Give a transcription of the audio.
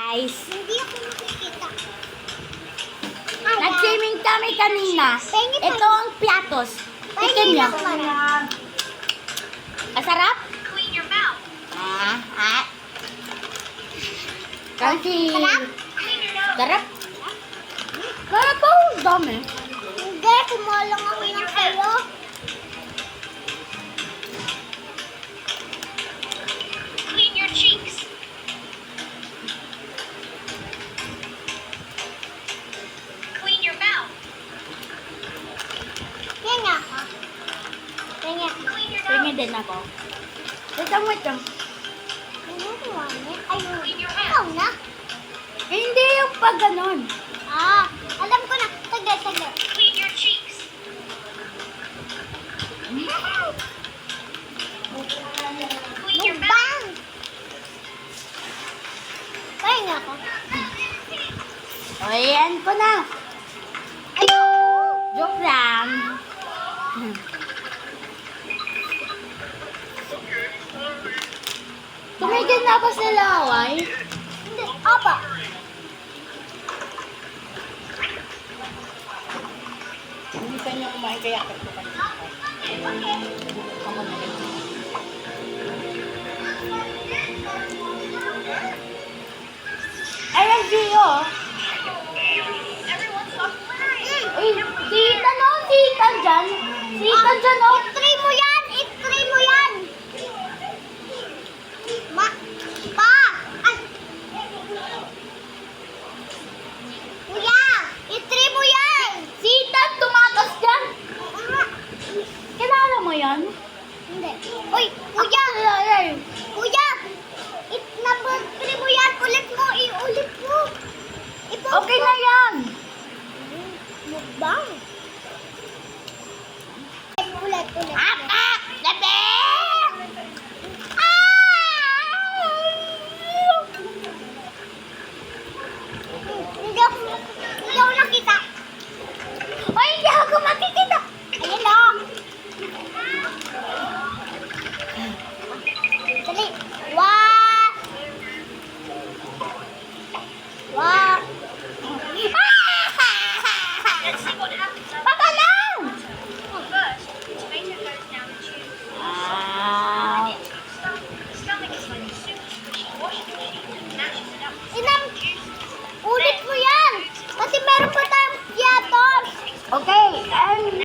guys. Hindi ako nakikita. Nag-swimming kami kanina. Ito ang piatos. Tikin niyo. Masarap? Clean your mouth. Kasi... Sarap? Clean your nose. Sarap? Sarap po. Dami. Hindi, kumalang ako ng sayo. Clean your cheeks. Clean your mouth. Yan nga ako. Yan nga. Clean your Tingin nose. din ako. Wait lang. Ano gawa niya? Ayun. Clean your Ikaw hands. na. Hindi yung pag ganon. Alam ko na. Saglit. Clean your cheeks. Clean your mouth. Bang! Kaya nga ako. O, yan ko na. Ayun! Joke lang. Tumigil na ba sila, Away? Hindi. Apa. Hindi pa niya kumain kaya ako pa. Ayan, Gio. Everyone stop littering. Uy, tita no, tita dyan. Tita dyan, oh. I-try mo yan! I-try mo yan! Pa! Ay! Kuya! I-try mo yan! Tita, tumakas dyan. Kilala mo yan? Hindi. Uy! Kuya! Kuya! Number 3 mo yan! Ulit mo! Iulit mo! Okay na yan. Mukbang! Ulit. Ah,